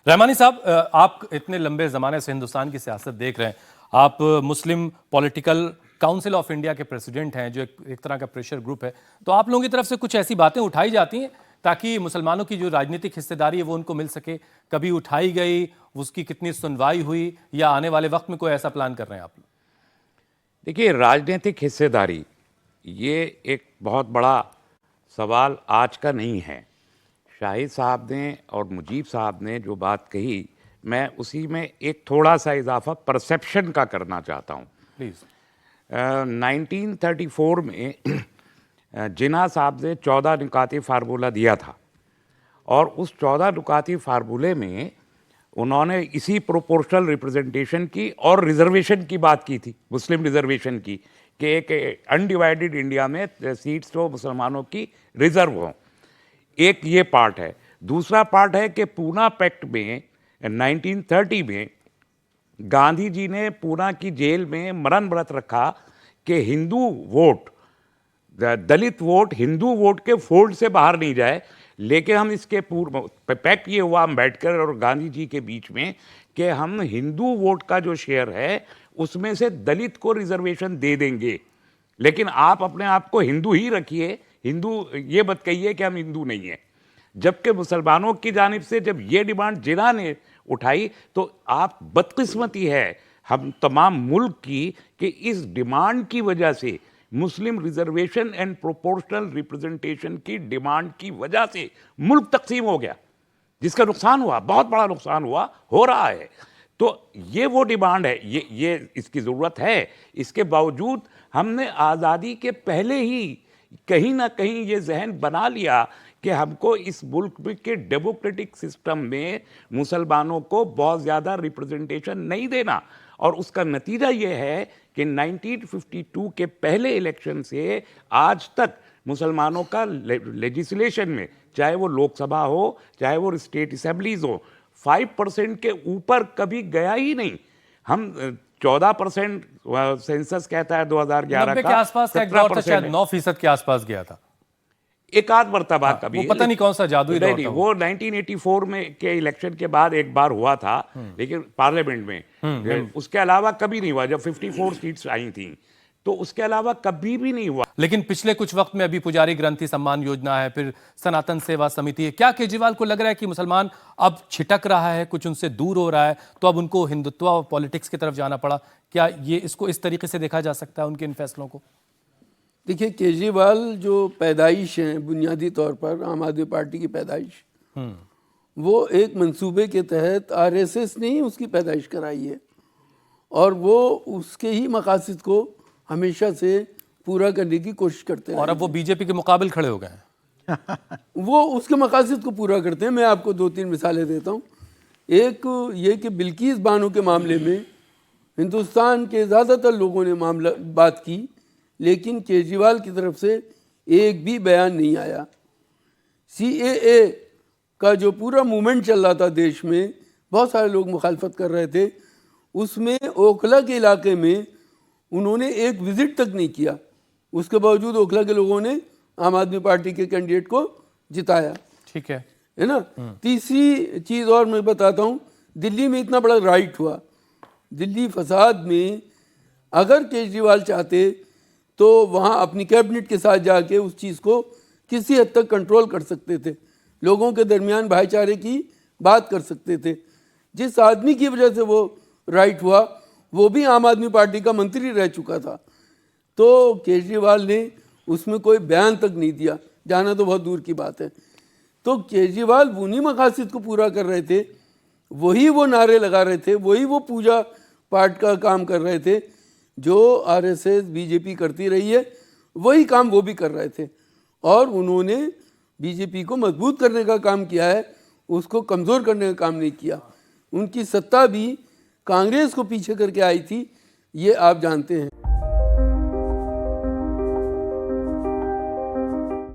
रहमानी साहब, आप इतने लंबे ज़माने से हिंदुस्तान की सियासत देख रहे हैं। आप मुस्लिम पॉलिटिकल काउंसिल ऑफ इंडिया के प्रेसिडेंट हैं, जो एक तरह का प्रेशर ग्रुप है। तो आप लोगों की तरफ से कुछ ऐसी बातें उठाई जाती हैं ताकि मुसलमानों की जो राजनीतिक हिस्सेदारी है वो उनको मिल सके? कभी उठाई गई, उसकी कितनी सुनवाई हुई, या आने वाले वक्त में कोई ऐसा प्लान कर रहे हैं आप लोग? देखिए, राजनीतिक हिस्सेदारी ये एक बहुत बड़ा सवाल आज का नहीं है। शाहिद साहब ने और मुजीब साहब ने जो बात कही, मैं उसी में एक थोड़ा सा इजाफा परसेप्शन का करना चाहता हूँ। प्लीज़। 1934 में जिन्ना साहब ने 14 नुकाती फार्मूला दिया था, और उस 14 नुकाती फार्मूले में उन्होंने इसी प्रोपोर्शनल रिप्रेजेंटेशन की और रिजर्वेशन की बात की थी, मुस्लिम रिजर्वेशन की, कि एक अनडिवाइडेड इंडिया में सीट्स तो मुसलमानों की रिजर्व हों। एक ये पार्ट है। दूसरा पार्ट है कि पूना पैक्ट में 1930 में गांधी जी ने पूना की जेल में मरण व्रत रखा कि हिंदू वोट, दलित वोट हिंदू वोट के फोल्ड से बाहर नहीं जाए। लेकिन हम इसके पूर्व पैक्ट ये हुआ अम्बेडकर और गांधी जी के बीच में कि हम हिंदू वोट का जो शेयर है उसमें से दलित को रिजर्वेशन दे देंगे, लेकिन आप अपने आप को हिंदू ही रखिए, हिंदू ये मत कहिए कि हम हिंदू नहीं हैं। जबकि मुसलमानों की जानिब से जब ये डिमांड जिन्ना ने उठाई, तो आप बदकिस्मती है हम तमाम मुल्क की कि इस डिमांड की वजह से, मुस्लिम रिजर्वेशन एंड प्रोपोर्शनल रिप्रेजेंटेशन की डिमांड की वजह से मुल्क तकसीम हो गया, जिसका नुकसान हुआ, बहुत बड़ा नुकसान हुआ, हो रहा है। तो ये वो डिमांड है, ये इसकी ज़रूरत है। इसके बावजूद हमने आज़ादी के पहले ही कहीं ना कहीं ये जहन बना लिया कि हमको इस मुल्क के डेमोक्रेटिक सिस्टम में मुसलमानों को बहुत ज़्यादा रिप्रेजेंटेशन नहीं देना। और उसका नतीजा ये है कि 1952 के पहले इलेक्शन से आज तक मुसलमानों का लेजिस्लेशन में, चाहे वो लोकसभा हो चाहे वो स्टेट असेंबलीज हो, 5% के ऊपर कभी गया ही नहीं। हम 14% सेंसस कहता है 2011 के का, आसपास का एक दौर था, शायद 9% के आसपास गया था। एक आध मरतबा कभी, वो पता नहीं कौन सा जादुई दौर था। वो 1984 में के इलेक्शन के बाद एक बार हुआ था, लेकिन पार्लियामेंट में। उसके अलावा कभी नहीं हुआ। जब 54 सीट्स आई थी तो उसके अलावा कभी भी नहीं हुआ। लेकिन पिछले कुछ वक्त में अभी पुजारी ग्रंथी सम्मान योजना है, फिर सनातन सेवा समिति है। क्या केजरीवाल को लग रहा है कि मुसलमान अब छिटक रहा है, कुछ उनसे दूर हो रहा है, तो अब उनको हिंदुत्व और पॉलिटिक्स की तरफ जाना पड़ा? क्या ये इसको इस तरीके से देखा जा सकता है उनके इन फैसलों को? देखिए, केजरीवाल जो पैदाइश है, बुनियादी तौर पर आम आदमी पार्टी की पैदाइश, वो एक मंसूबे के तहत आरएसएस ने ही उसकी पैदाइश कराई है, और वो उसके ही मकासद को हमेशा से पूरा करने की कोशिश करते हैं। और अब वो बीजेपी के मुकाबले खड़े हो गए हैं। वो उसके मकासद को पूरा करते हैं। मैं आपको 2-3 मिसालें देता हूँ। एक ये कि बिल्किस बानो के मामले में हिंदुस्तान के ज़्यादातर लोगों ने बात की, लेकिन केजरीवाल की तरफ से एक भी बयान नहीं आया। CAA का जो पूरा मूवमेंट चल रहा था देश में, बहुत सारे लोग मुखालफत कर रहे थे, उसमें ओखला के इलाके में उन्होंने एक विजिट तक नहीं किया। उसके बावजूद ओखला के लोगों ने आम आदमी पार्टी के कैंडिडेट को जिताया। ठीक है ना। तीसरी चीज़ और मैं बताता हूँ, दिल्ली में इतना बड़ा राइट हुआ, दिल्ली फसाद में अगर केजरीवाल चाहते तो वहाँ अपनी कैबिनेट के साथ जाके उस चीज़ को किसी हद तक कंट्रोल कर सकते थे, लोगों के दरमियान भाईचारे की बात कर सकते थे। जिस आदमी की वजह से वो राइट हुआ, वो भी आम आदमी पार्टी का मंत्री रह चुका था, तो केजरीवाल ने उसमें कोई बयान तक नहीं दिया, जाना तो बहुत दूर की बात है। तो केजरीवाल उन्हीं मकासद को पूरा कर रहे थे, वही वो नारे लगा रहे थे, वही वो पूजा पाठ का काम कर रहे थे जो आरएसएस बीजेपी करती रही है, वही काम वो भी कर रहे थे। और उन्होंने बीजेपी को मजबूत करने का काम किया है, उसको कमज़ोर करने का काम नहीं किया। उनकी सत्ता भी कांग्रेस को पीछे करके आई थी, ये आप जानते हैं।